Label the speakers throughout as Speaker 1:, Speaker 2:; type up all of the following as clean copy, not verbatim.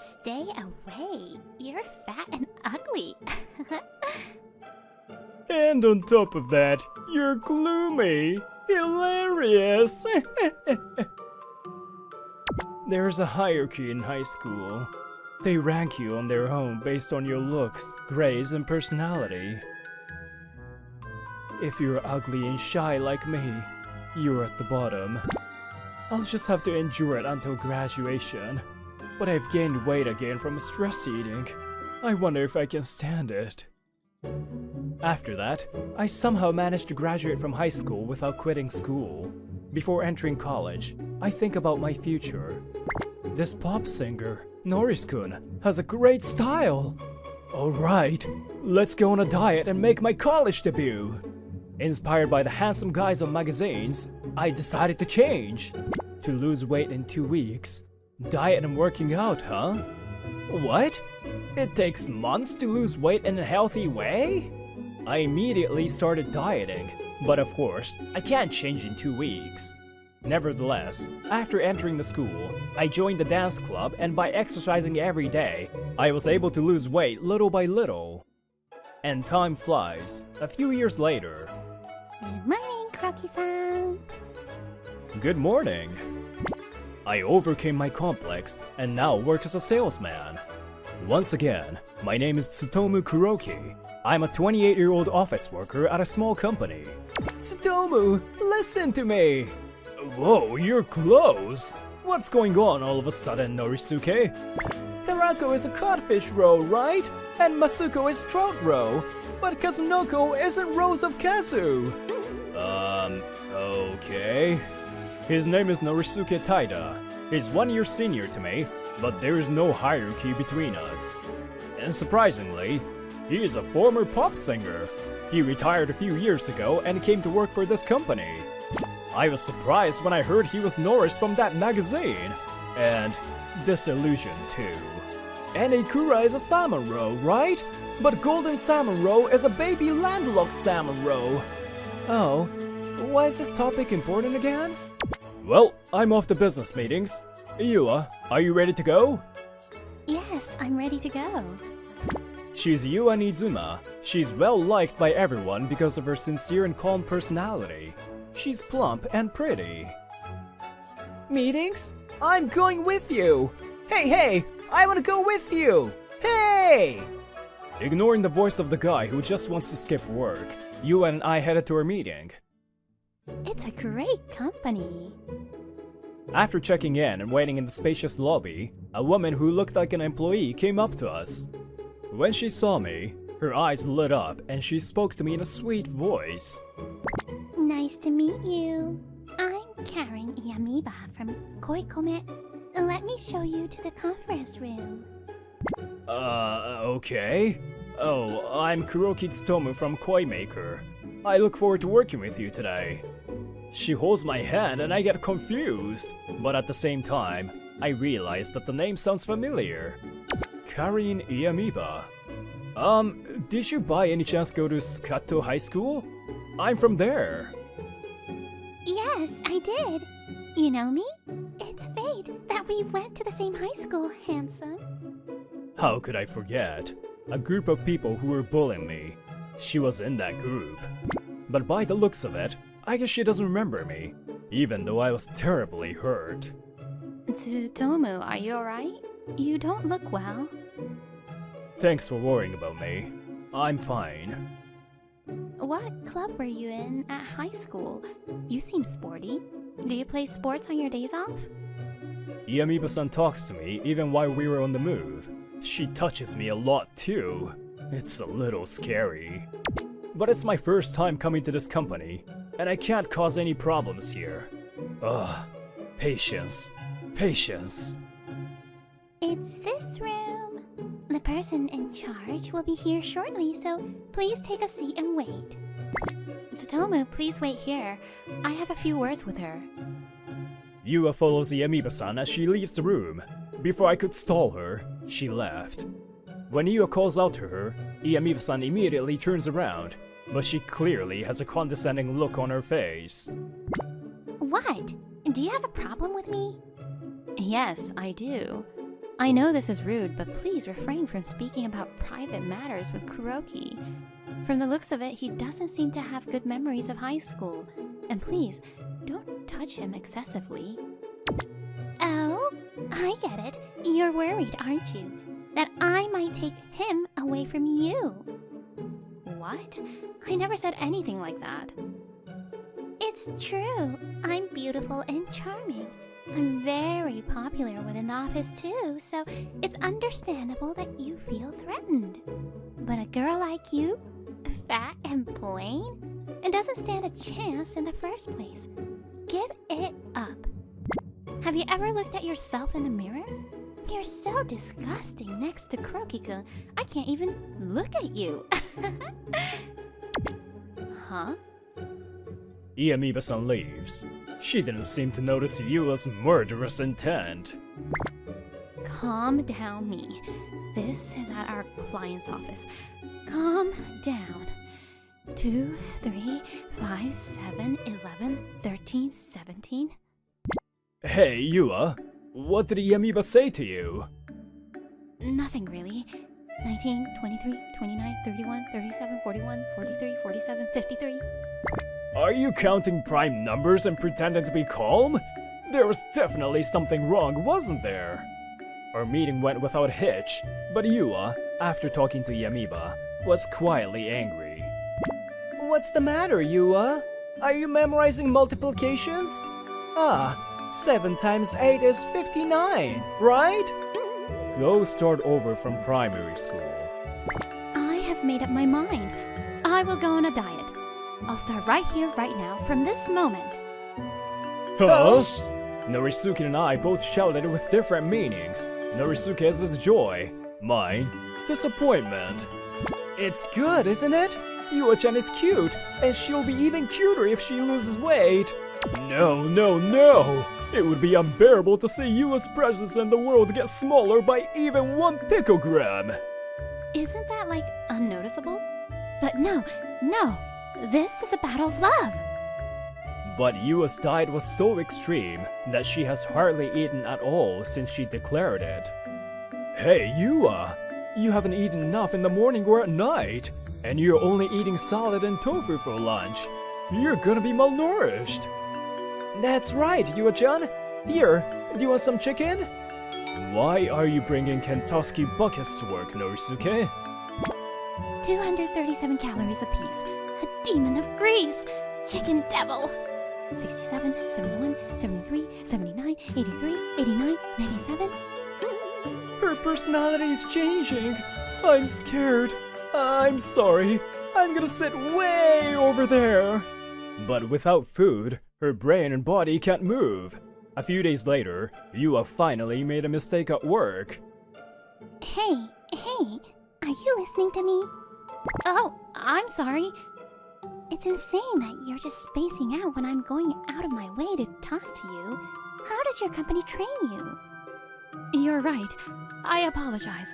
Speaker 1: Stay away. You're fat and ugly.
Speaker 2: And on top of that, you're gloomy. Hilarious. There's a hierarchy in high school. They rank you on their own based on your looks, grades, and personality. If you're ugly and shy like me, you're at the bottom. I'll just have to endure it until graduation. But I've gained weight again from stress eating. I wonder if I can stand it. After that, I somehow managed to graduate from high school without quitting school. Before entering college, I think about my future. This pop singer, Norris-kun, has a great style. Alright, let's go on a diet and make my college debut. Inspired by the handsome guys on magazines, I decided to change. To lose weight in 2 weeks. Diet and working out, huh? What? It takes months to lose weight in a healthy way? I immediately started dieting, but of course, I can't change in 2 weeks. Nevertheless, after entering the school, I joined the dance club, and by exercising every day, I was able to lose weight little by little. And time flies. A few years later.
Speaker 1: Good morning, Crocky-san.
Speaker 2: Good morning. I overcame my complex and now work as a salesman. Once again, my name is Tsutomu Kuroki. I'm a 28-year-old office worker at a small company. Tsutomu, listen to me! Whoa, your clothes! What's going on all of a sudden, Norisuke? Tarako is a codfish roll, right? And Masuko is trout roll. But Kazunoko isn't Rose of Kazu. Okay. His name is Norisuke Taida. He's 1 year senior to me, but there is no hierarchy between us. And surprisingly, he is a former pop singer. He retired a few years ago and came to work for this company. I was surprised when I heard he was Norris from that magazine, and disillusioned too. And Ikura is a salmon roe, right? But golden salmon roe is a baby landlocked salmon roe. Oh, why is this topic important again? Well, I'm off to business meetings. Yua, are you ready to go?
Speaker 1: Yes, I'm ready to go.
Speaker 2: She's Yua Nizuma. She's well liked by everyone because of her sincere and calm personality. She's plump and pretty. Meetings? I'm going with you! Hey, I wanna go with you! Hey! Ignoring the voice of the guy who just wants to skip work, Yua and I headed to our meeting.
Speaker 1: It's a great company.
Speaker 2: After checking in and waiting in the spacious lobby, a woman who looked like an employee came up to us. When she saw me, her eyes lit up and she spoke to me in a sweet voice.
Speaker 1: Nice to meet you. I'm Karen Yamiba from Koikome. Let me show you to the conference room.
Speaker 2: Okay. Oh, I'm Kuroki Tsutomu from Koi Maker. I look forward to working with you today. She holds my hand and I get confused, but at the same time, I realize that the name sounds familiar. Karen Yamiba. Did you by any chance go to Sukato High School? I'm from there.
Speaker 1: Yes, I did. You know me? It's fate that we went to the same high school, handsome.
Speaker 2: How could I forget? A group of people who were bullying me. She was in that group. But by the looks of it, I guess she doesn't remember me, even though I was terribly hurt.
Speaker 1: Tsutomu, are you alright? You don't look well.
Speaker 2: Thanks for worrying about me. I'm fine.
Speaker 1: What club were you in at high school? You seem sporty. Do you play sports on your days off?
Speaker 2: Yamiba-san talks to me even while we were on the move. She touches me a lot too. It's a little scary. But it's my first time coming to this company, and I can't cause any problems here. Ugh. Patience. Patience.
Speaker 1: It's this room. The person in charge will be here shortly, so please take a seat and wait. Tsutomu, please wait here. I have a few words with her.
Speaker 2: Yua follows Yamiba-san as she leaves the room. Before I could stall her, she left. When Yua calls out to her, Yamiba-san immediately turns around, but she clearly has a condescending look on her face.
Speaker 1: What? Do you have a problem with me? Yes, I do. I know this is rude, but please refrain from speaking about private matters with Kuroki. From the looks of it, he doesn't seem to have good memories of high school. And please, don't touch him excessively. Oh, I get it. You're worried, aren't you? That I might take him away from you. What? I never said anything like that. It's true. I'm beautiful and charming. I'm very popular within the office too, so it's understandable that you feel threatened. But a girl like you, fat and plain, and doesn't stand a chance in the first place. Give it up. Have you ever looked at yourself in the mirror? You're so disgusting next to Kuroki-kun. I can't even look at you. Huh?
Speaker 2: Amoeba-san leaves. She didn't seem to notice Yua's murderous intent.
Speaker 1: Calm down, me. This is at our client's office. Calm down. 2, 3, 5, 7, 11, 13, 17.
Speaker 2: Hey, Yua. What did Amoeba say to you?
Speaker 1: Nothing really. 19, 23, 29, 31, 37, 41, 43, 47, 53.
Speaker 2: Are you counting prime numbers and pretending to be calm? There was definitely something wrong, wasn't there? Our meeting went without a hitch, but Yua, after talking to Amoeba, was quietly angry. What's the matter, Yua? Are you memorizing multiplications? 7 times 8 is 59, right? Go start over from primary school.
Speaker 1: I have made up my mind. I will go on a diet. I'll start right here, right now, from this moment.
Speaker 2: Huh? Norisuke and I both shouted with different meanings. Norisuke's is joy, mine, disappointment. It's good, isn't it? Yua-chan is cute, and she'll be even cuter if she loses weight. No, no, no! It would be unbearable to see Yua's presence in the world get smaller by even 1 picogram.
Speaker 1: Isn't that, like, unnoticeable? But no, no! This is a battle of love!
Speaker 2: But Yua's diet was so extreme that she has hardly eaten at all since she declared it. Hey, Yua! You haven't eaten enough in the morning or at night, and you're only eating salad and tofu for lunch. You're gonna be malnourished. That's right, Yua-chan. Here, do you want some chicken? Why are you bringing Kentucky buckets to work, Norisuke?
Speaker 1: 237 calories apiece. A demon of grease! Chicken devil! 67, 71, 73, 79, 83, 89, 97.
Speaker 2: Her personality is changing. I'm scared. I'm sorry. I'm gonna sit way over there. But without food, her brain and body can't move. A few days later, Yua finally made a mistake at work.
Speaker 1: Hey, are you listening to me? Oh, I'm sorry. It's insane that you're just spacing out when I'm going out of my way to talk to you. How does your company train you? You're right. I apologize.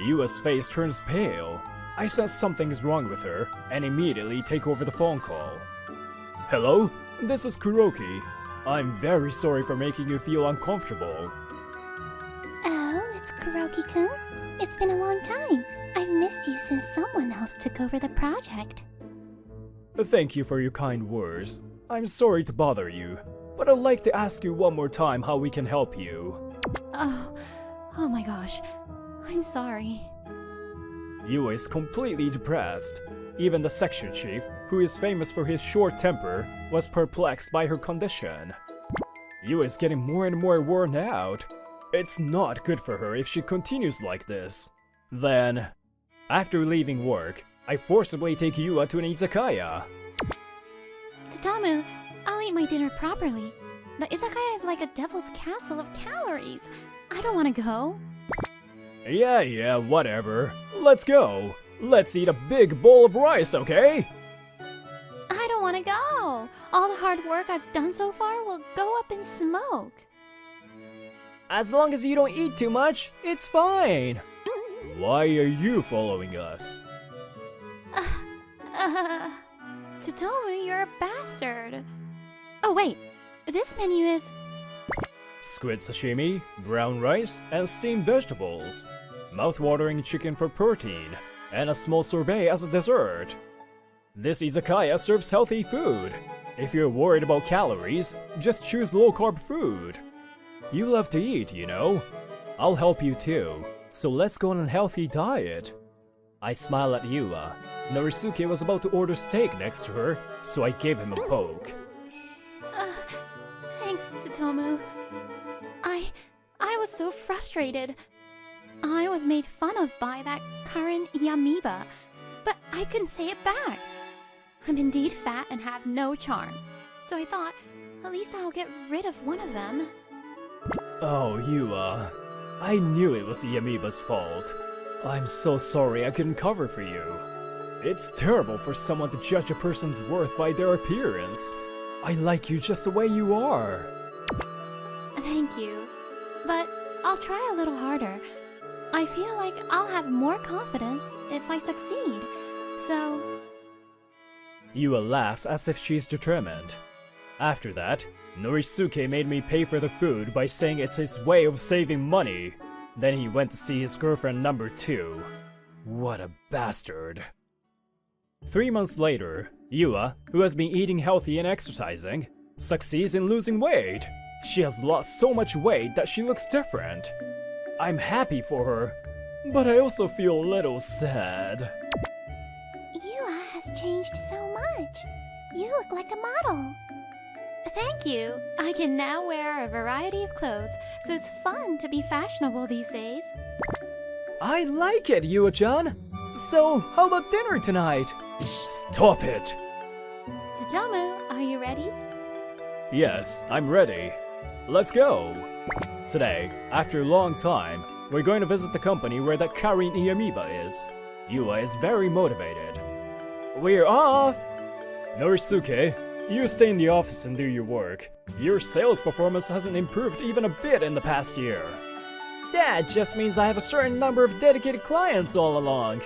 Speaker 2: Yua's face turns pale. I sense something is wrong with her and immediately take over the phone call. Hello? This is Kuroki. I'm very sorry for making you feel uncomfortable.
Speaker 1: Oh, it's Kuroki-kun? It's been a long time. I've missed you since someone else took over the project.
Speaker 2: Thank you for your kind words. I'm sorry to bother you, but I'd like to ask you one more time how we can help you.
Speaker 1: Oh my gosh. I'm sorry.
Speaker 2: Yua is completely depressed. Even the section chief, who is famous for his short temper, was perplexed by her condition. Yua is getting more and more worn out. It's not good for her if she continues like this. Then, after leaving work, I forcibly take Yua to an izakaya.
Speaker 1: Tsutomu, I'll eat my dinner properly. But izakaya is like a devil's castle of calories. I don't want to go.
Speaker 2: Yeah, whatever. Let's go. Let's eat a big bowl of rice, okay?
Speaker 1: I don't want to go. All the hard work I've done so far will go up in smoke.
Speaker 2: As long as you don't eat too much, it's fine. Why are you following us?
Speaker 1: Tsutomu, you're a bastard. Oh wait, this menu is...
Speaker 2: squid sashimi, brown rice, and steamed vegetables, mouth-watering chicken for protein, and a small sorbet as a dessert. This izakaya serves healthy food. If you're worried about calories, just choose low-carb food. You love to eat, you know. I'll help you too, so let's go on a healthy diet. I smile at Yua. Norisuke was about to order steak next to her, so I gave him a poke.
Speaker 1: Thanks, Tsutomu. I was so frustrated. I was made fun of by that Karen Yamiba, but I couldn't say it back. I'm indeed fat and have no charm, so I thought, at least I'll get rid of one of them.
Speaker 2: Oh, Yua. I knew it was Yamiba's fault. I'm so sorry I couldn't cover for you. It's terrible for someone to judge a person's worth by their appearance. I like you just the way you are.
Speaker 1: Thank you, but I'll try a little harder. I feel like I'll have more confidence if I succeed, so...
Speaker 2: Yua laughs as if she's determined. After that, Norisuke made me pay for the food by saying it's his way of saving money. Then he went to see his girlfriend number 2. What a bastard. 3 months later, Yua, who has been eating healthy and exercising, succeeds in losing weight. She has lost so much weight that she looks different. I'm happy for her, but I also feel a little sad.
Speaker 1: Yua has changed so much. You look like a model. Thank you. I can now wear a variety of clothes, so it's fun to be fashionable these days.
Speaker 2: I like it, Yua-chan. So, how about dinner tonight? Stop it!
Speaker 1: Tsutomu, are you ready?
Speaker 2: Yes, I'm ready. Let's go! Today, after a long time, we're going to visit the company where that Karin Iyamiba is. Yua is very motivated. We're off! Norisuke, you stay in the office and do your work. Your sales performance hasn't improved even a bit in the past year. That just means I have a certain number of dedicated clients all along.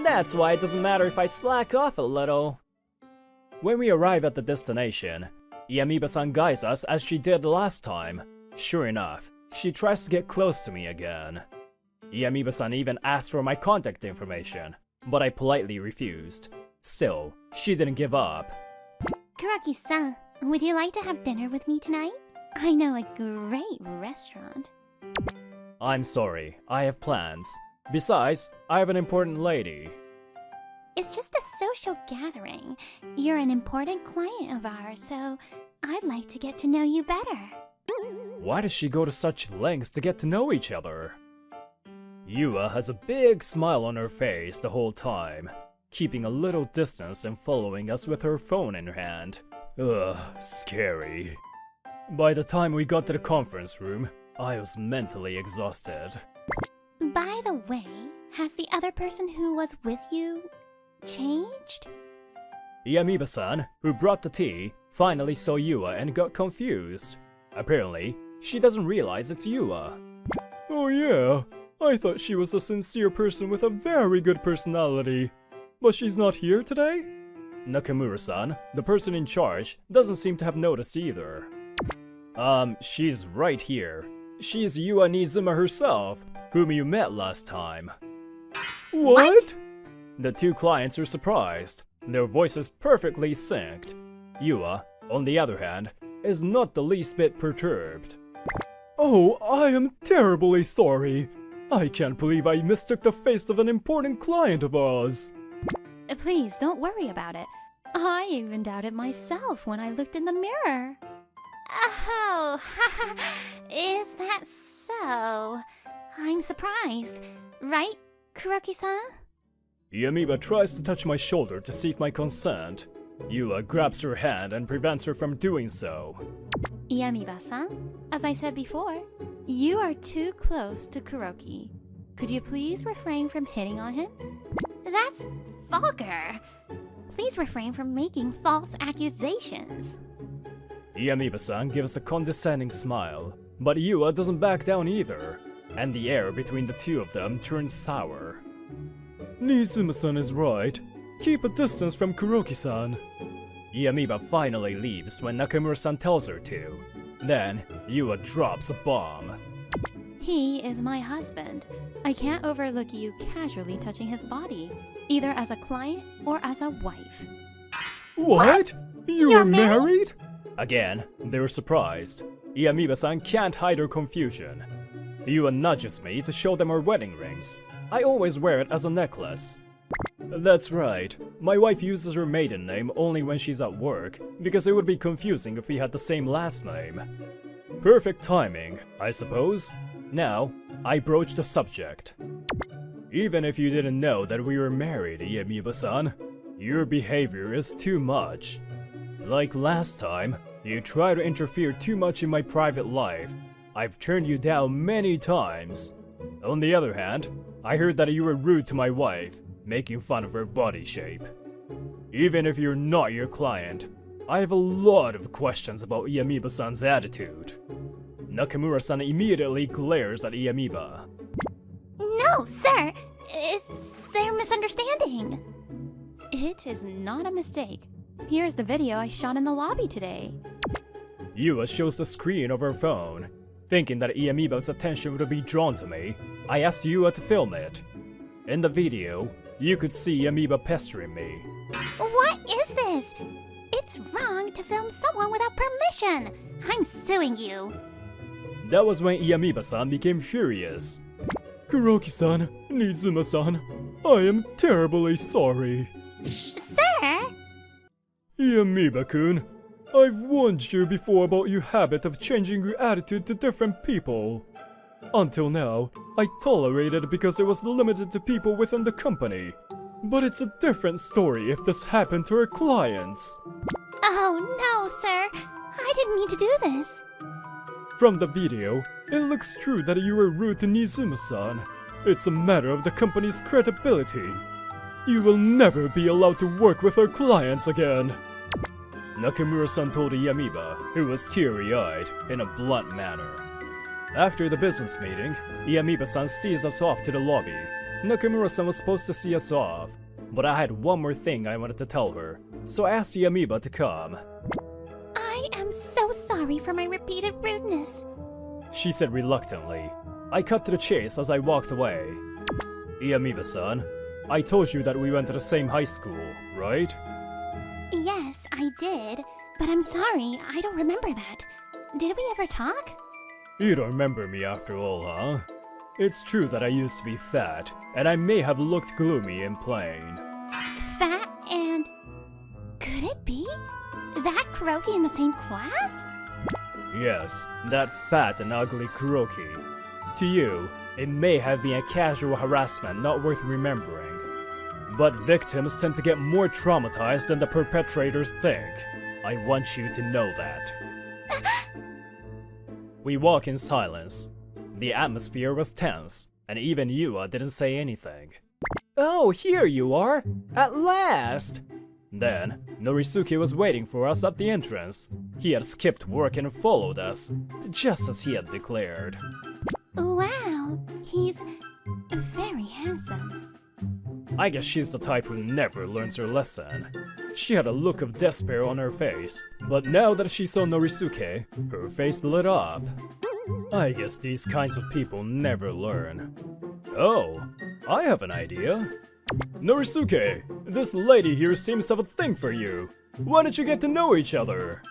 Speaker 2: That's why it doesn't matter if I slack off a little. When we arrive at the destination, Iyamiba-san guides us as she did last time. Sure enough, she tries to get close to me again. Iyamiba-san even asked for my contact information, but I politely refused. Still, she didn't give up.
Speaker 1: Kuraki-san, would you like to have dinner with me tonight? I know a great restaurant.
Speaker 2: I'm sorry, I have plans. Besides, I have an important lady.
Speaker 1: It's just a social gathering. You're an important client of ours, so I'd like to get to know you better.
Speaker 2: Why does she go to such lengths to get to know each other? Yua has a big smile on her face the whole time, keeping a little distance and following us with her phone in her hand. Ugh, scary. By the time we got to the conference room, I was mentally exhausted.
Speaker 1: By the way, has the other person who was with you changed?
Speaker 2: Iyamiba-san, who brought the tea, finally saw Yua and got confused. Apparently, she doesn't realize it's Yua. Oh yeah, I thought she was a sincere person with a very good personality. But she's not here today? Nakamura-san, the person in charge, doesn't seem to have noticed either. She's right here. She's Yua Nizuma herself, whom you met last time. What? The two clients are surprised. Their voices perfectly synced. Yua, on the other hand, is not the least bit perturbed. Oh, I am terribly sorry. I can't believe I mistook the face of an important client of ours.
Speaker 1: Please don't worry about it. I even doubted myself when I looked in the mirror. Oh, is that so? I'm surprised. Right, Kuraki-san?
Speaker 2: Iyamiba tries to touch my shoulder to seek my consent. Yua grabs her hand and prevents her from doing so.
Speaker 1: Iyamiba-san, as I said before, you are too close to Kuroki. Could you please refrain from hitting on him? That's vulgar. Please refrain from making false accusations.
Speaker 2: Iyamiba-san gives a condescending smile, but Yua doesn't back down either, and the air between the two of them turns sour. Nizuma-san is right. Keep a distance from Kuroki-san. Iyamiba finally leaves when Nakamura-san tells her to. Then, Yua drops a bomb.
Speaker 1: He is my husband. I can't overlook you casually touching his body, either as a client or as a wife.
Speaker 2: What? You're
Speaker 1: You're married?
Speaker 2: married? Again, they were surprised. Iamiba-san can't hide her confusion. Yua nudges me to show them her wedding rings. I always wear it as a necklace. That's right. My wife uses her maiden name only when she's at work, because it would be confusing if we had the same last name. Perfect timing, I suppose. Now, I broach the subject. Even if you didn't know that we were married, Iamiba-san, your behavior is too much. Like last time, you try to interfere too much in my private life. I've turned you down many times. On the other hand, I heard that you were rude to my wife, making fun of her body shape. Even if you're not your client, I have a lot of questions about Iamiba-san's attitude. Nakamura-san immediately glares at Iamiba.
Speaker 1: No, sir! It's their misunderstanding. It is not a mistake. Here's the video I shot in the lobby today.
Speaker 2: Yua shows the screen of her phone. Thinking that Iamiba's attention would be drawn to me, I asked Yua to film it. In the video, you could see Iamiba pestering me.
Speaker 1: What is this? It's wrong to film someone without permission. I'm suing you.
Speaker 2: That was when Iamiba-san became furious. Kuroki-san, Nizuma-san, I am terribly sorry.
Speaker 1: Sir?
Speaker 2: Iamiba-kun, I've warned you before about your habit of changing your attitude to different people. Until now, I tolerated it because it was limited to people within the company. But it's a different story if this happened to our clients.
Speaker 1: Oh no, sir. I didn't mean to do this.
Speaker 2: From the video, it looks true that you were rude to Nizuma-san. It's a matter of the company's credibility. You will never be allowed to work with our clients again. Nakamura-san told Iamiba, who was teary-eyed, in a blunt manner. After the business meeting, Iamiba-san sees us off to the lobby. Nakamura-san was supposed to see us off, but I had one more thing I wanted to tell her, so I asked Iamiba to come.
Speaker 1: I am so sorry for my repeated rudeness.
Speaker 2: She said reluctantly. I cut to the chase as I walked away. Iamiba-san, I told you that we went to the same high school, right?
Speaker 1: Yes, I did, but I'm sorry, I don't remember that. Did we ever talk?
Speaker 2: You don't remember me after all, huh? It's true that I used to be fat, and I may have looked gloomy and plain.
Speaker 1: Fat and... could it be? That Kuroki in the same class?
Speaker 2: Yes, that fat and ugly Kuroki. To you, it may have been a casual harassment not worth remembering. But victims tend to get more traumatized than the perpetrators think. I want you to know that. We walk in silence. The atmosphere was tense, and even Yua didn't say anything. Oh, here you are! At last! Then, Norisuke was waiting for us at the entrance. He had skipped work and followed us, just as he had declared.
Speaker 1: Wow, he's very handsome.
Speaker 2: I guess she's the type who never learns her lesson. She had a look of despair on her face, but now that she saw Norisuke, her face lit up. I guess these kinds of people never learn. Oh, I have an idea. Norisuke, this lady here seems to have a thing for you. Why don't you get to know each other?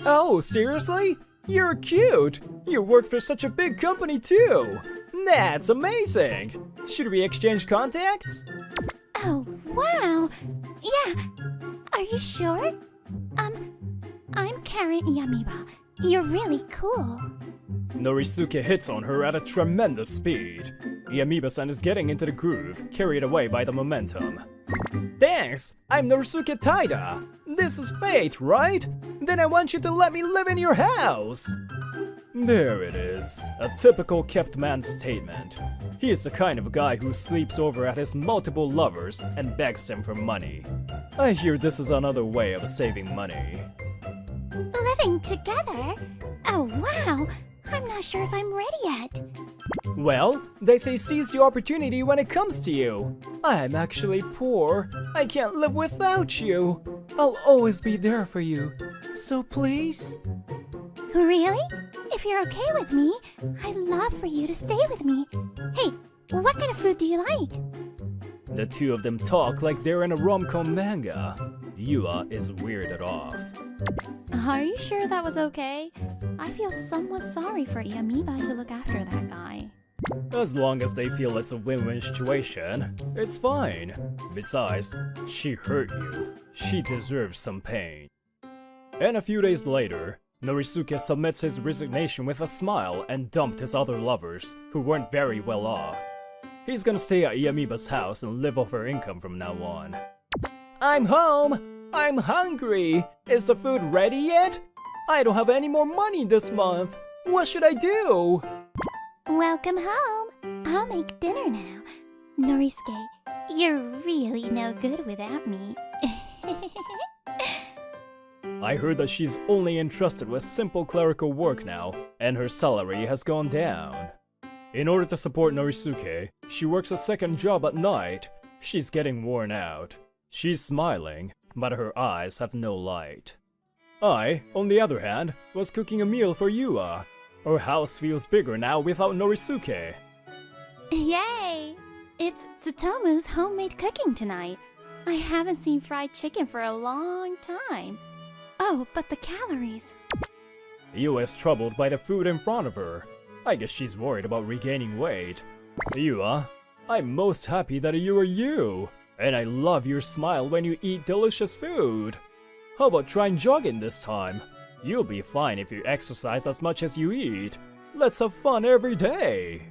Speaker 2: Oh, seriously? You're cute! You work for such a big company too! That's amazing! Should we exchange contacts?
Speaker 1: Oh, wow! Yeah, are you sure? I'm Karen Iamiba. You're really cool.
Speaker 2: Norisuke hits on her at a tremendous speed. Iamiba-san is getting into the groove, carried away by the momentum. Thanks! I'm Norisuke Taida! This is fate, right? Then I want you to let me live in your house! There it is. A typical kept man statement. He is the kind of guy who sleeps over at his multiple lovers and begs them for money. I hear this is another way of saving money.
Speaker 1: Living together? Oh, wow! I'm not sure if I'm ready yet.
Speaker 2: Well, they say seize the opportunity when it comes to you. I'm actually poor. I can't live without you. I'll always be there for you. So please?
Speaker 1: Really? If you're okay with me, I'd love for you to stay with me. Hey, what kind of food do you like?
Speaker 2: The two of them talk like they're in a RomCom manga. Yua is weirded off.
Speaker 1: Are you sure that was okay? I feel somewhat sorry for Amoeba to look after that guy.
Speaker 2: As long as they feel it's a win-win situation, it's fine. Besides, she hurt you. She deserves some pain. And a few days later, Norisuke submits his resignation with a smile and dumped his other lovers, who weren't very well off. He's gonna stay at Amoeba's house and live off her income from now on. I'm home! I'm hungry! Is the food ready yet? I don't have any more money this month! What should I do?
Speaker 1: Welcome home! I'll make dinner now. Norisuke, you're really no good without me.
Speaker 2: I heard that she's only entrusted with simple clerical work now, and her salary has gone down. In order to support Norisuke, she works a second job at night. She's getting worn out. She's smiling, but her eyes have no light. I, on the other hand, was cooking a meal for Yua. Her house feels bigger now without Norisuke.
Speaker 1: Yay! It's Tsutomu's homemade cooking tonight. I haven't seen fried chicken for a long time. Oh, but the calories.
Speaker 2: Yua is troubled by the food in front of her. I guess she's worried about regaining weight. Yua, I'm most happy that you are you. And I love your smile when you eat delicious food. How about trying jogging this time? You'll be fine if you exercise as much as you eat. Let's have fun every day.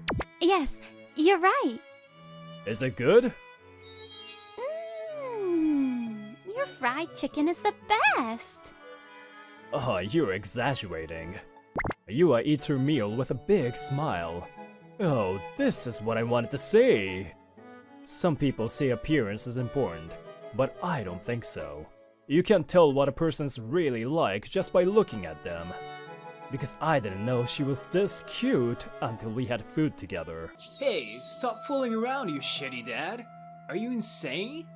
Speaker 1: Yes, you're right.
Speaker 2: Is it good?
Speaker 1: Your fried chicken is the best.
Speaker 2: Oh, you're exaggerating. Yua eats her meal with a big smile. Oh, this is what I wanted to see. Some people say appearance is important, but I don't think so. You can't tell what a person's really like just by looking at them. Because I didn't know she was this cute until we had food together.
Speaker 3: Hey, stop fooling around, you shitty dad. Are you insane?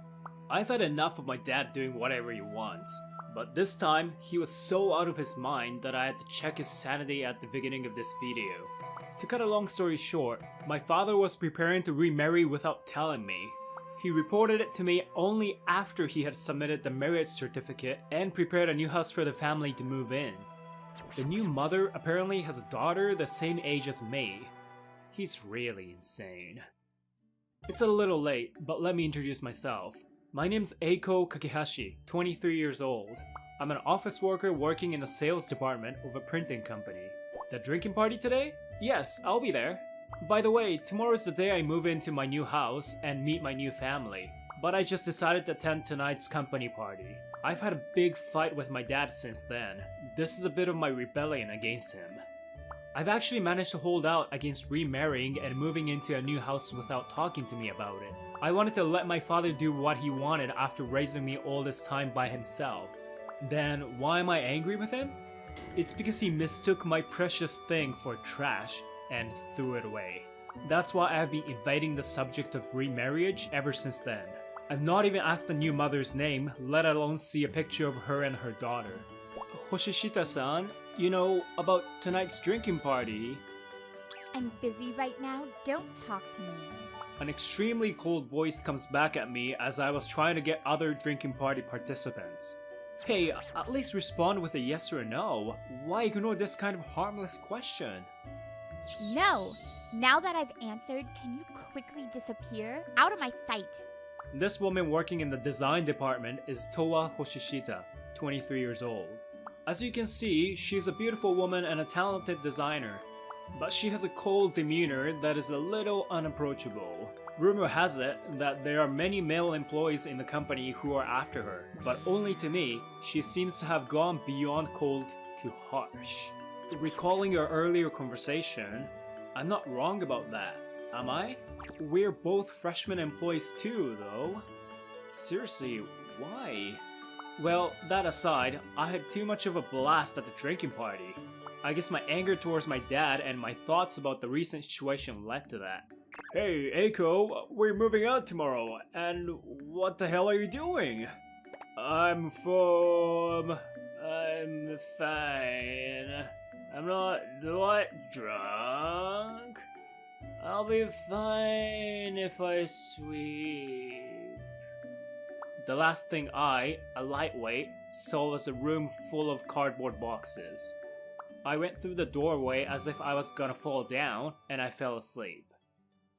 Speaker 3: I've had enough of my dad doing whatever he wants. But this time, he was so out of his mind that I had to check his sanity at the beginning of this video. To cut a long story short, my father was preparing to remarry without telling me. He reported it to me only after he had submitted the marriage certificate and prepared a new house for the family to move in. The new mother apparently has a daughter the same age as me. He's really insane. It's a little late, but let me introduce myself. My name's Eiko Kakehashi, 23 years old. I'm an office worker working in the sales department of a printing company. The drinking party today? Yes, I'll be there. By the way, tomorrow's the day I move into my new house and meet my new family. But I just decided to attend tonight's company party. I've had a big fight with my dad since then. This is a bit of my rebellion against him. I've actually managed to hold out against remarrying and moving into a new house without talking to me about it. I wanted to let my father do what he wanted after raising me all this time by himself. Then why am I angry with him? It's because he mistook my precious thing for trash and threw it away. That's why I've been evading the subject of remarriage ever since then. I've not even asked the new mother's name, let alone see a picture of her and her daughter. Hoshishita-san, you know, about tonight's drinking party.
Speaker 4: I'm busy right now, don't talk to me.
Speaker 3: An extremely cold voice comes back at me as I was trying to get other drinking party participants. Hey, at least respond with a yes or a no. Why ignore this kind of harmless question?
Speaker 4: No! Now that I've answered, can you quickly disappear? Out of my sight!
Speaker 3: This woman working in the design department is Towa Hoshishita, 23 years old. As you can see, she's a beautiful woman and a talented designer. But she has a cold demeanor that is a little unapproachable. Rumor has it that there are many male employees in the company who are after her, but only to me, she seems to have gone beyond cold to harsh. Recalling our earlier conversation, I'm not wrong about that, am I? We're both freshman employees too, though. Seriously, why? Well, that aside, I had too much of a blast at the drinking party. I guess my anger towards my dad and my thoughts about the recent situation led to that. Hey, Eiko, we're moving out tomorrow, and what the hell are you doing? I'm fine. I'm not, drunk? I'll be fine if I sweep. The last thing I, a lightweight, saw was a room full of cardboard boxes. I went through the doorway as if I was gonna fall down, and I fell asleep.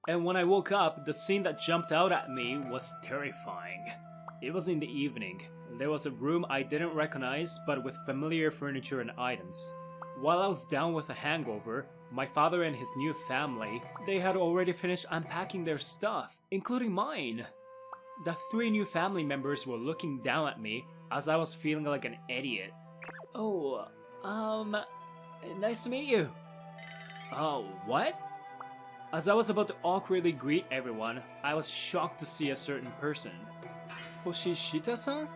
Speaker 3: And when I woke up, the scene that jumped out at me was terrifying. It was in the evening. There was a room I didn't recognize, but with familiar furniture and items. While I was down with a hangover, my father and his new family, they had already finished unpacking their stuff, including mine. The 3 new family members were looking down at me as I was feeling like an idiot. Oh, nice to meet you. Oh, what? As I was about to awkwardly greet everyone, I was shocked to see a certain person. Hoshishita-san?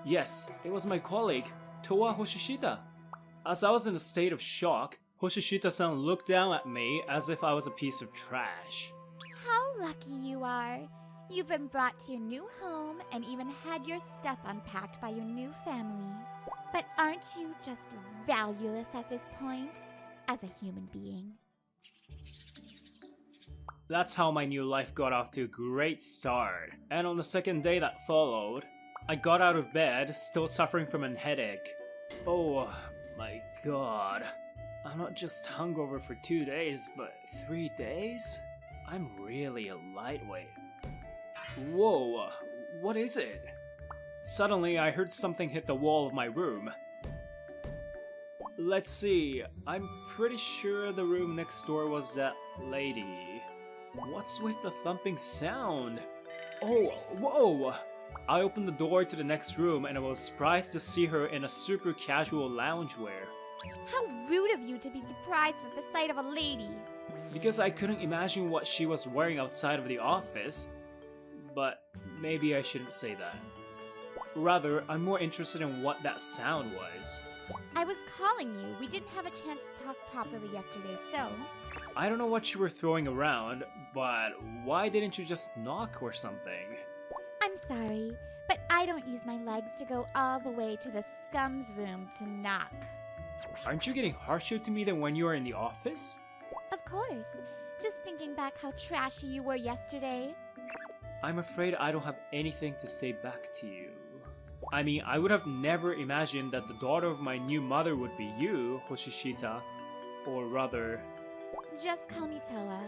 Speaker 3: Yes, it was my colleague, Toa Hoshishita. As I was in a state of shock, Hoshishita-san looked down at me as if I was a piece of trash.
Speaker 4: How lucky you are. You've been brought to your new home and even had your stuff unpacked by your new family. But aren't you just valueless at this point, as a human being?
Speaker 3: That's how my new life got off to a great start. And on the second day that followed, I got out of bed, still suffering from a headache. Oh my god. I'm not just hungover for 2 days, but 3 days? I'm really a lightweight. Whoa, what is it? Suddenly, I heard something hit the wall of my room. Let's see, I'm pretty sure the room next door was that lady. What's with the thumping sound? Oh, whoa! I opened the door to the next room and I was surprised to see her in a super casual loungewear.
Speaker 4: How rude of you to be surprised at the sight of a lady.
Speaker 3: Because I couldn't imagine what she was wearing outside of the office. But maybe I shouldn't say that. Rather, I'm more interested in what that sound was.
Speaker 4: I was calling you. We didn't have a chance to talk properly yesterday, so...
Speaker 3: I don't know what you were throwing around, but why didn't you just knock or something?
Speaker 4: I'm sorry, but I don't use my legs to go all the way to the scum's room to knock.
Speaker 3: Aren't you getting harsher to me than when you were in the office?
Speaker 4: Of course. Just thinking back how trashy you were yesterday.
Speaker 3: I'm afraid I don't have anything to say back to you. I mean, I would have never imagined that the daughter of my new mother would be you, Hoshishita. Or rather...
Speaker 4: Just call me Toa,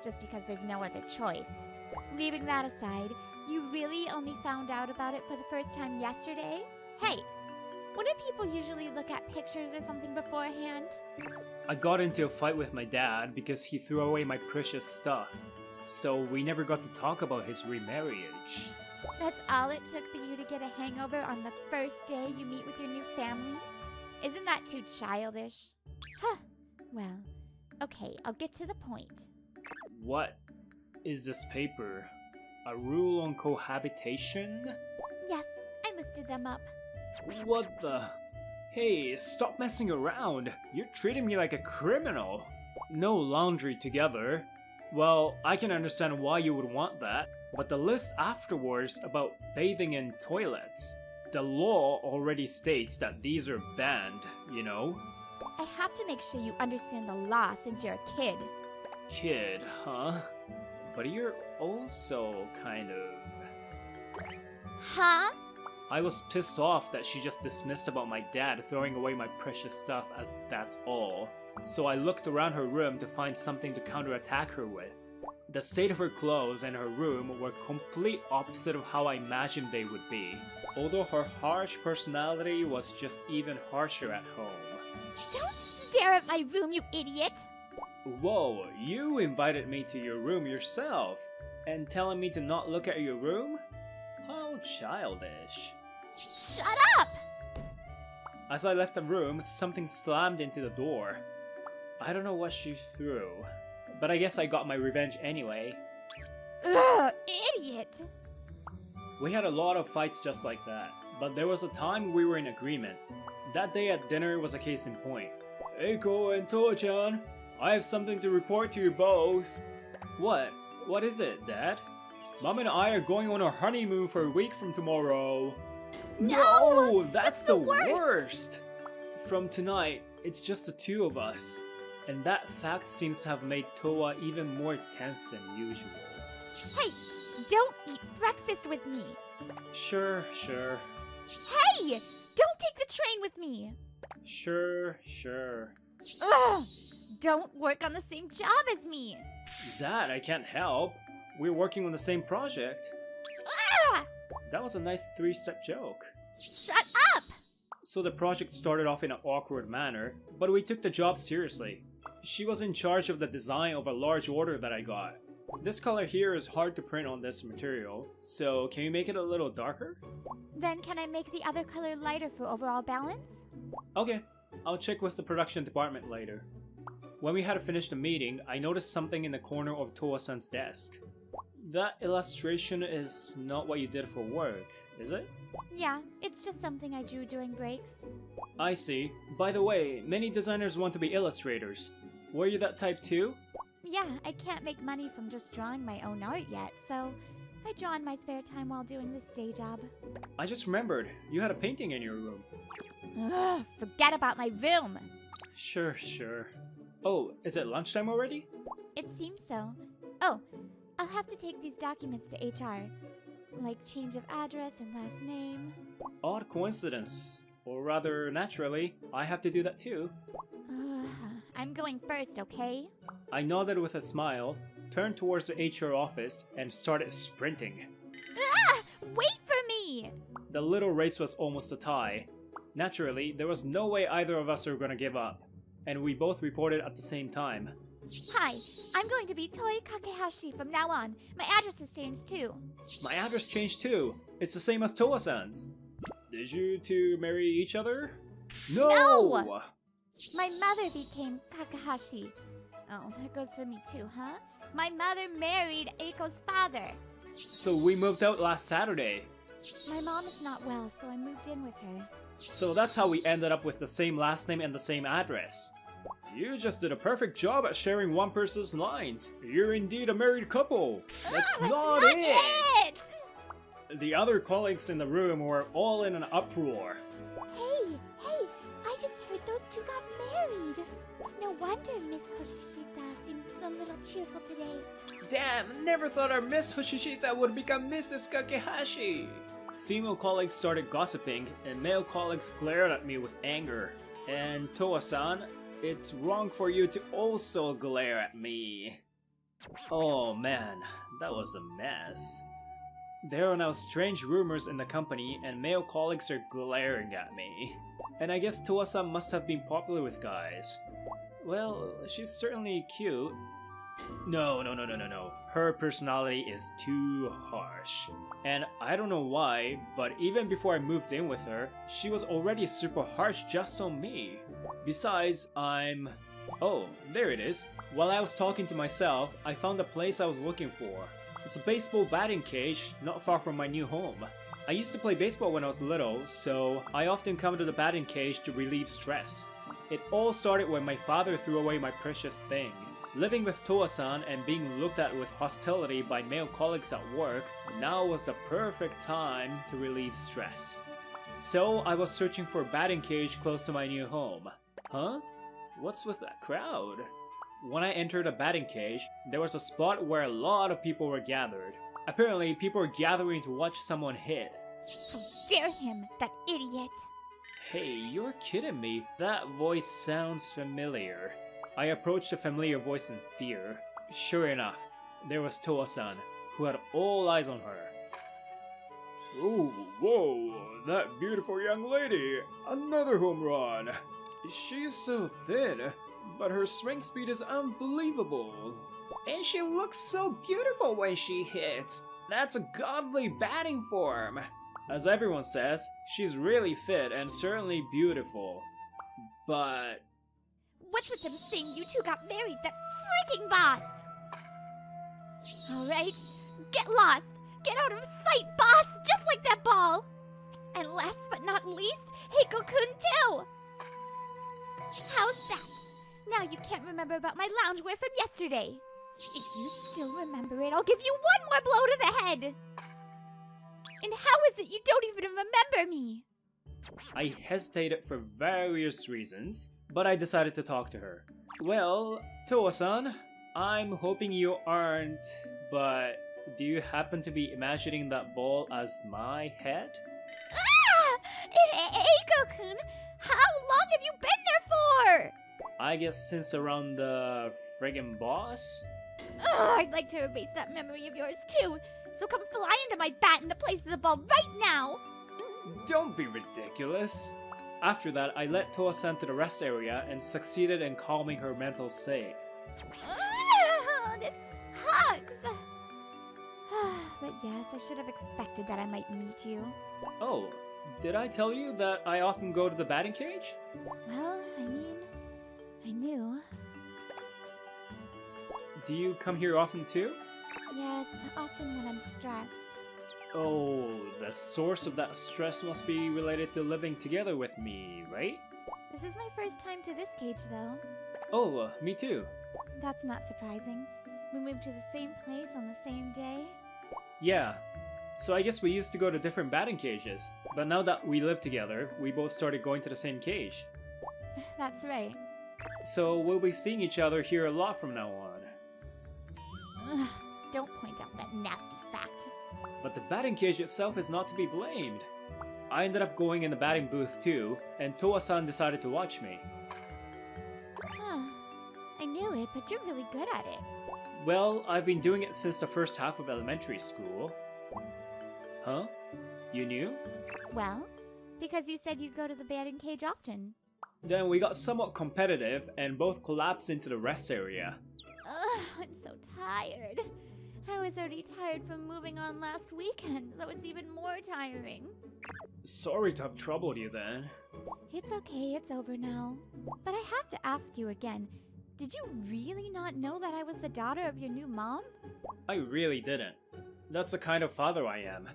Speaker 4: just because there's no other choice. Leaving that aside, you really only found out about it for the first time yesterday? Hey, wouldn't people usually look at pictures or something beforehand?
Speaker 3: I got into a fight with my dad because he threw away my precious stuff. So we never got to talk about his remarriage.
Speaker 4: That's all it took for you to get a hangover on the first day you meet with your new family? Isn't that too childish? Huh. Well, okay, I'll get to the point.
Speaker 3: What is this paper? A rule on cohabitation?
Speaker 4: Yes, I listed them up.
Speaker 3: What the? Hey, stop messing around. You're treating me like a criminal. No laundry together. Well, I can understand why you would want that, but the list afterwards about bathing in toilets. The law already states that these are banned, you know?
Speaker 4: I have to make sure you understand the law since you're a kid.
Speaker 3: Kid, huh? But you're also kind of...
Speaker 4: Huh?
Speaker 3: I was pissed off that she just dismissed about my dad throwing away my precious stuff as that's all. So I looked around her room to find something to counterattack her with. The state of her clothes and her room were complete opposite of how I imagined they would be, although her harsh personality was just even harsher at home.
Speaker 4: Don't stare at my room, you idiot!
Speaker 3: Whoa, you invited me to your room yourself, and telling me to not look at your room? How childish.
Speaker 4: Shut up!
Speaker 3: As I left the room, something slammed into the door. I don't know what she threw, but I guess I got my revenge anyway.
Speaker 4: Ugh, idiot!
Speaker 3: We had a lot of fights just like that, but there was a time we were in agreement. That day at dinner was a case in point. Eiko and Toa-chan, I have something to report to you both. What? What is it, Dad? Mom and I are going on our honeymoon for a week from tomorrow.
Speaker 4: No!
Speaker 3: That's
Speaker 4: the
Speaker 3: the worst! From tonight, it's just the two of us. And that fact seems to have made Toa even more tense than usual.
Speaker 4: Hey, don't eat breakfast with me.
Speaker 3: Sure.
Speaker 4: Hey, don't take the train with me.
Speaker 3: Sure.
Speaker 4: Ugh, don't work on the same job as me.
Speaker 3: That I can't help. We're working on the same project.
Speaker 4: Ah!
Speaker 3: That was a nice three-step joke.
Speaker 4: Shut up!
Speaker 3: So the project started off in an awkward manner, but we took the job seriously. She was in charge of the design of a large order that I got. This color here is hard to print on this material, so can you make it a little darker?
Speaker 4: Then can I make the other color lighter for overall balance?
Speaker 3: Okay, I'll check with the production department later. When we had finished the meeting, I noticed something in the corner of Toa-san's desk. That illustration is not what you did for work, is it?
Speaker 4: Yeah, it's just something I drew during breaks.
Speaker 3: I see. By the way, many designers want to be illustrators. Were you that type too?
Speaker 4: Yeah, I can't make money from just drawing my own art yet, so I draw in my spare time while doing this day job.
Speaker 3: I just remembered, you had a painting in your room.
Speaker 4: Ugh, forget about my room!
Speaker 3: Sure. Oh, is it lunchtime already?
Speaker 4: It seems so. Oh, I'll have to take these documents to HR. Like change of address and last name.
Speaker 3: Odd coincidence. Or rather, naturally, I have to do that too.
Speaker 4: I'm going first, okay?
Speaker 3: I nodded with a smile, turned towards the HR office, and started sprinting.
Speaker 4: Ah! Wait for me!
Speaker 3: The little race was almost a tie. Naturally, there was no way either of us were gonna give up, and we both reported at the same time.
Speaker 4: Hi, I'm going to be Toi Kakehashi from now on. My address has changed too.
Speaker 3: My address changed too. It's the same as Toa-san's. Did you two marry each other?
Speaker 4: No! My mother became Kakahashi. Oh, that goes for me too, huh? My mother married Eiko's father.
Speaker 3: So we moved out last Saturday.
Speaker 4: My mom is not well, so I moved in with her.
Speaker 3: So that's how we ended up with the same last name and the same address. You just did a perfect job at sharing one person's lines. You're indeed a married couple. That's not it! The other colleagues in the room were all in an uproar.
Speaker 4: Hey, I just heard those two got married. No wonder Miss Hoshishita seemed a little cheerful today.
Speaker 3: Damn, never thought our Miss Hoshishita would become Mrs. Kakehashi. Female colleagues started gossiping, and male colleagues glared at me with anger. And Toa-san, it's wrong for you to also glare at me. Oh man, that was a mess. There are now strange rumors in the company, and male colleagues are glaring at me. And I guess Toa-san must have been popular with guys. Well, she's certainly cute. No. Her personality is too harsh. And I don't know why, but even before I moved in with her, she was already super harsh just on me. Besides, Oh, there it is. While I was talking to myself, I found the place I was looking for. It's a baseball batting cage not far from my new home. I used to play baseball when I was little, so I often come to the batting cage to relieve stress. It all started when my father threw away my precious thing. Living with Toa-san and being looked at with hostility by male colleagues at work, now was the perfect time to relieve stress. So I was searching for a batting cage close to my new home. Huh? What's with that crowd? When I entered a batting cage, there was a spot where a lot of people were gathered. Apparently, people were gathering to watch someone hit.
Speaker 4: How dare him, that idiot!
Speaker 3: Hey, you're kidding me. That voice sounds familiar. I approached the familiar voice in fear. Sure enough, there was Toa-san, who had all eyes on her. Oh, whoa, that beautiful young lady. Another home run. She's so thin, but her swing speed is unbelievable. And she looks so beautiful when she hits. That's a godly batting form. As everyone says, she's really fit and certainly beautiful. But...
Speaker 4: What's with them saying you two got married, that freaking boss? Alright, get lost! Get out of sight, boss! Just like that ball! And last but not least, Heiko-kun too! How's that? Now you can't remember about my loungewear from yesterday. If you still remember it, I'll give you one more blow to the head! And how is it you don't even remember me?
Speaker 3: I hesitated for various reasons, but I decided to talk to her. Well, Toa-san, I'm hoping you aren't, but do you happen to be imagining that ball as my head?
Speaker 4: Ah! Eiko-kun, how long have you been there for?
Speaker 3: I guess since around the friggin' boss?
Speaker 4: Ugh, I'd like to erase that memory of yours too. So come fly into my bat in the place of the ball right now.
Speaker 3: Don't be ridiculous. After that, I led Toa-san to the rest area and succeeded in calming her mental state.
Speaker 4: Ugh, this sucks. But yes, I should have expected that I might meet you.
Speaker 3: Oh, did I tell you that I often go to the batting cage?
Speaker 4: Well, I knew.
Speaker 3: Do you come here often too?
Speaker 4: Yes, often when I'm stressed.
Speaker 3: Oh, the source of that stress must be related to living together with me, right?
Speaker 4: This is my first time to this cage, though.
Speaker 3: Oh, me too.
Speaker 4: That's not surprising. We moved to the same place on the same day.
Speaker 3: Yeah, so I guess we used to go to different batting cages, but now that we live together, we both started going to the same cage.
Speaker 4: That's right.
Speaker 3: So we'll be seeing each other here a lot from now on.
Speaker 4: Ugh, don't point out that nasty fact.
Speaker 3: But the batting cage itself is not to be blamed. I ended up going in the batting booth too, and Toa-san decided to watch me.
Speaker 4: Huh. I knew it, but you're really good at it.
Speaker 3: Well, I've been doing it since the first half of elementary school. Huh? You knew?
Speaker 4: Well, because you said you go to the batting cage often.
Speaker 3: Then we got somewhat competitive and both collapsed into the rest area.
Speaker 4: Ugh, I'm so tired. I was already tired from moving on last weekend, so it's even more tiring.
Speaker 3: Sorry to have troubled you then.
Speaker 4: It's okay, it's over now. But I have to ask you again, did you really not know that I was the daughter of your new mom?
Speaker 3: I really didn't. That's the kind of father I am.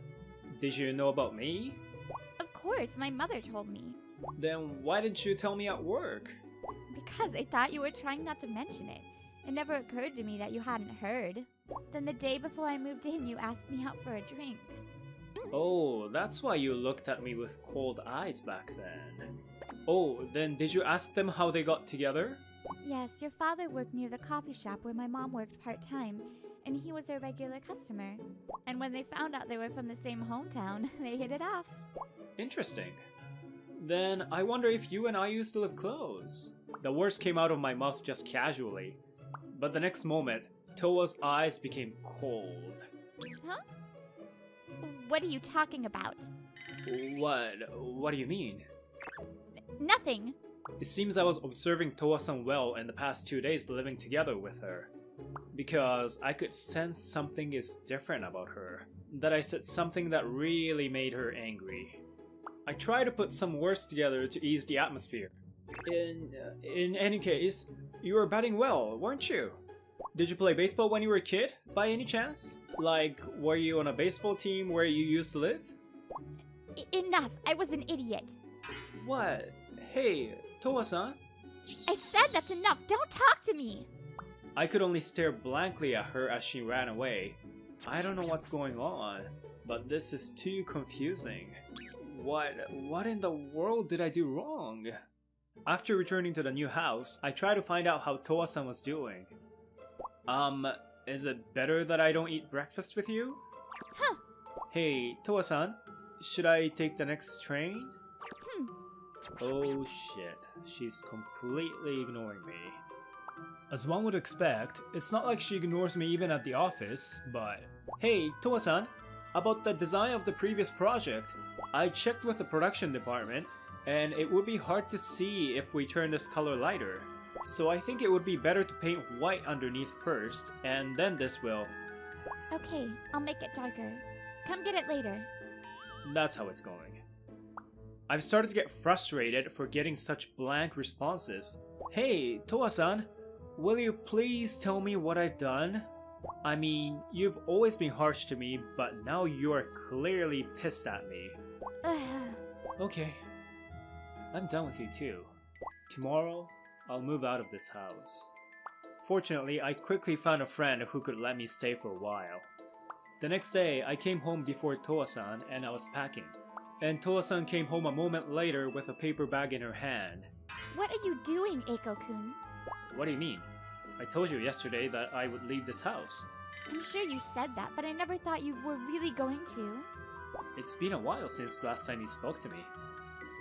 Speaker 3: Did you know about me?
Speaker 4: Of course, my mother told me.
Speaker 3: Then why didn't you tell me at work?
Speaker 4: Because I thought you were trying not to mention it. It never occurred to me that you hadn't heard. Then the day before I moved in, you asked me out for a drink.
Speaker 3: Oh, that's why you looked at me with cold eyes back then. Oh, then did you ask them how they got together?
Speaker 4: Yes, your father worked near the coffee shop where my mom worked part-time, and he was a regular customer. And when they found out they were from the same hometown, they hit it off.
Speaker 3: Interesting. Then I wonder if you and I used to live close. The words came out of my mouth just casually. But the next moment, Toa's eyes became cold.
Speaker 4: Huh? What are you talking about?
Speaker 3: What do you mean?
Speaker 4: Nothing.
Speaker 3: It seems I was observing Toa-san well in the past 2 days living together with her. Because I could sense something is different about her. That I said something that really made her angry. I tried to put some words together to ease the atmosphere. In any case, you were batting well, weren't you? Did you play baseball when you were a kid, by any chance? Like, were you on a baseball team where you used to live?
Speaker 4: Enough, I was an idiot.
Speaker 3: What? Hey, Toa-san?
Speaker 4: I said that's enough, don't talk to me!
Speaker 3: I could only stare blankly at her as she ran away. I don't know what's going on, but this is too confusing. What in the world did I do wrong? After returning to the new house, I tried to find out how Toa-san was doing. Is it better that I don't eat breakfast with you?
Speaker 4: Huh.
Speaker 3: Hey, Toa-san, should I take the next train? Oh shit, she's completely ignoring me. As one would expect, it's not like she ignores me even at the office, but... Hey, Toa-san, about the design of the previous project, I checked with the production department, and it would be hard to see if we turn this color lighter. So I think it would be better to paint white underneath first, and then this will...
Speaker 4: Okay, I'll make it darker. Come get it later.
Speaker 3: That's how it's going. I've started to get frustrated for getting such blank responses. Hey, Toa-san, will you please tell me what I've done? I mean, you've always been harsh to me, but now you're clearly pissed at me. Okay. I'm done with you too. Tomorrow, I'll move out of this house. Fortunately, I quickly found a friend who could let me stay for a while. The next day, I came home before Toa-san and I was packing. And Toa-san came home a moment later with a paper bag in her hand.
Speaker 4: What are you doing, Eiko-kun?
Speaker 3: What do you mean? I told you yesterday that I would leave this house.
Speaker 4: I'm sure you said that, but I never thought you were really going to.
Speaker 3: It's been a while since last time you spoke to me.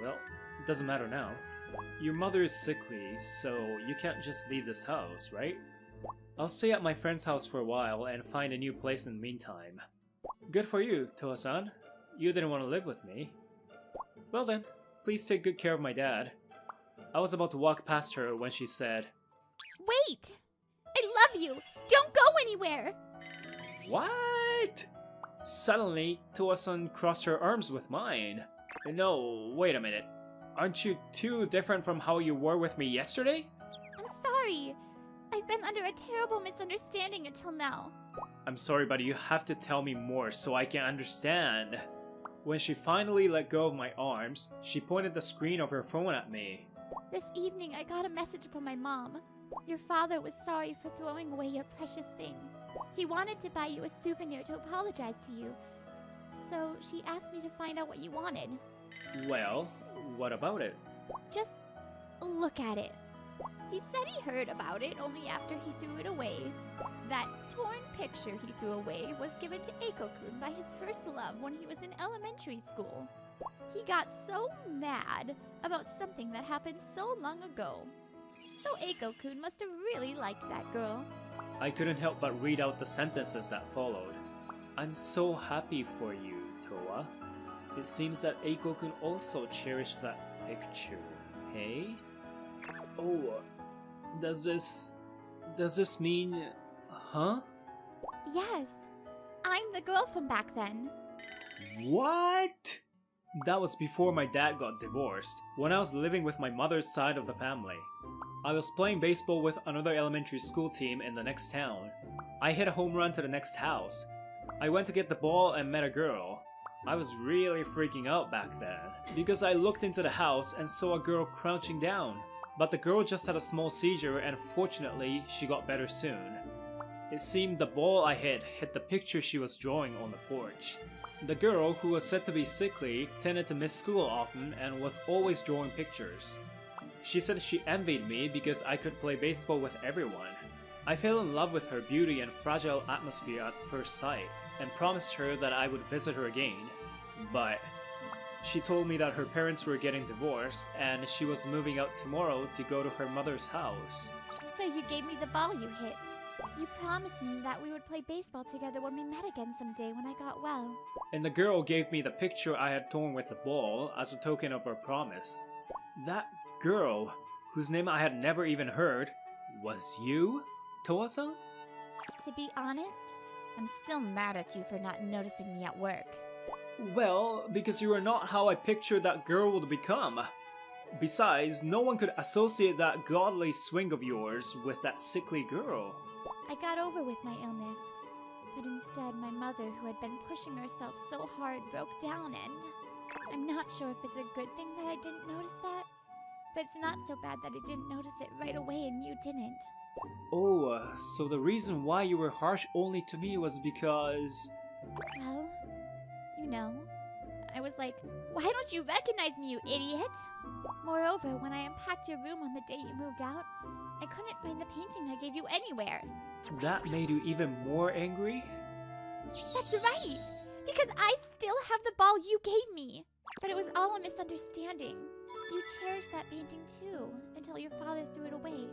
Speaker 3: Well, it doesn't matter now. Your mother is sickly, so you can't just leave this house, right? I'll stay at my friend's house for a while and find a new place in the meantime. Good for you, Toa-san. You didn't want to live with me. Well then, please take good care of my dad. I was about to walk past her when she said,
Speaker 4: Wait! I love you! Don't go anywhere!
Speaker 3: What? Suddenly, Toa-san crossed her arms with mine. No, wait a minute. Aren't you too different from how you were with me yesterday?
Speaker 4: I'm sorry. I've been under a terrible misunderstanding until now.
Speaker 3: I'm sorry, but you have to tell me more so I can understand. When she finally let go of my arms, she pointed the screen of her phone at me.
Speaker 4: This evening, I got a message from my mom. Your father was sorry for throwing away your precious thing. He wanted to buy you a souvenir to apologize to you. So she asked me to find out what you wanted.
Speaker 3: Well, what about it?
Speaker 4: Just look at it. He said he heard about it only after he threw it away. That torn picture he threw away was given to Eiko-kun by his first love when he was in elementary school. He got so mad about something that happened so long ago. So Eiko-kun must have really liked that girl.
Speaker 3: I couldn't help but read out the sentences that followed. I'm so happy for you, Toa. It seems that Eiko-kun also cherished that picture, hey? Oh, does this mean... Huh?
Speaker 4: Yes, I'm the girl from back then.
Speaker 3: What? That was before my dad got divorced, when I was living with my mother's side of the family. I was playing baseball with another elementary school team in the next town. I hit a home run to the next house. I went to get the ball and met a girl. I was really freaking out back then, because I looked into the house and saw a girl crouching down. But the girl just had a small seizure and fortunately she got better soon. It seemed the ball I hit the picture she was drawing on the porch. The girl, who was said to be sickly, tended to miss school often and was always drawing pictures. She said she envied me because I could play baseball with everyone. I fell in love with her beauty and fragile atmosphere at first sight, and promised her that I would visit her again. But she told me that her parents were getting divorced and she was moving out tomorrow to go to her mother's house.
Speaker 4: So you gave me the ball you hit. You promised me that we would play baseball together when we met again someday when I got well.
Speaker 3: And the girl gave me the picture I had torn with the ball as a token of her promise. That girl, whose name I had never even heard, was you, Toa-san?
Speaker 4: To be honest, I'm still mad at you for not noticing me at work.
Speaker 3: Well, because you are not how I pictured that girl would become. Besides, no one could associate that godly swing of yours with that sickly girl.
Speaker 4: I got over with my illness, but instead my mother, who had been pushing herself so hard, broke down, and I'm not sure if it's a good thing that I didn't notice that, but it's not so bad that I didn't notice it right away and you didn't.
Speaker 3: Oh, so the reason why you were harsh only to me was because...
Speaker 4: Well, you know, I was like, why don't you recognize me, you idiot? Moreover, when I unpacked your room on the day you moved out, I couldn't find the painting I gave you anywhere.
Speaker 3: That made you even more angry?
Speaker 4: That's right! Because I still have the ball you gave me! But it was all a misunderstanding. You cherished that painting too, until your father threw it away.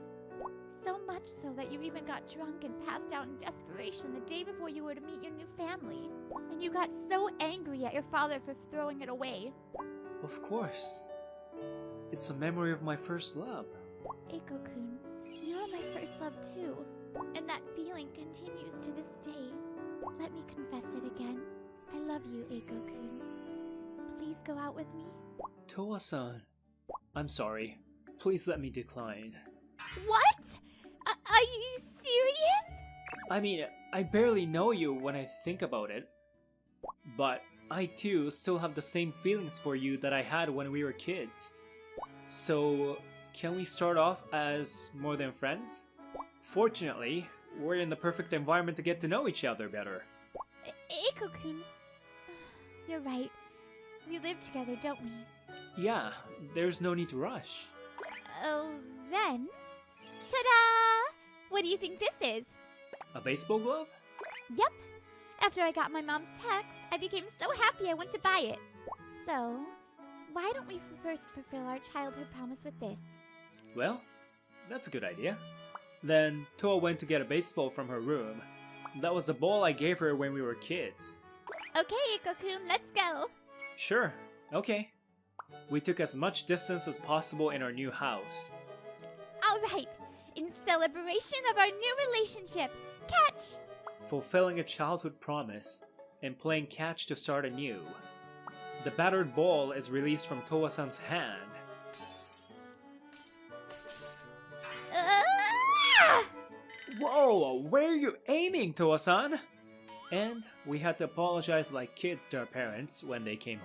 Speaker 4: So much so that you even got drunk and passed out in desperation the day before you were to meet your new family. And you got so angry at your father for throwing it away.
Speaker 3: Of course. It's a memory of my first love.
Speaker 4: Eiko-kun, you're my first love too. And that feeling continues to this day. Let me confess it again. I love you, Eiko-kun. Please go out with me?
Speaker 3: Toa-san. I'm sorry. Please let me decline.
Speaker 4: What? Are you serious?
Speaker 3: I mean, I barely know you when I think about it. But I too still have the same feelings for you that I had when we were kids. So, can we start off as more than friends? Fortunately, we're in the perfect environment to get to know each other better.
Speaker 4: Eiko-kun. You're right. We live together, don't we?
Speaker 3: Yeah, there's no need to rush.
Speaker 4: So then... Ta-da! What do you think this is?
Speaker 3: A baseball glove?
Speaker 4: Yep. After I got my mom's text, I became so happy I went to buy it. So, why don't we first fulfill our childhood promise with this?
Speaker 3: Well, that's a good idea. Then Toa went to get a baseball from her room. That was the ball I gave her when we were kids.
Speaker 4: Okay, Iko-kun, let's go.
Speaker 3: Sure, okay. We took as much distance as possible in our new house.
Speaker 4: All right, in celebration of our new relationship, catch!
Speaker 3: Fulfilling a childhood promise and playing catch to start anew. The battered ball is released from Toa-san's hand.
Speaker 4: Ah!
Speaker 3: Whoa, where are you aiming, Toa-san? And we had to apologize like kids to our parents when they came home.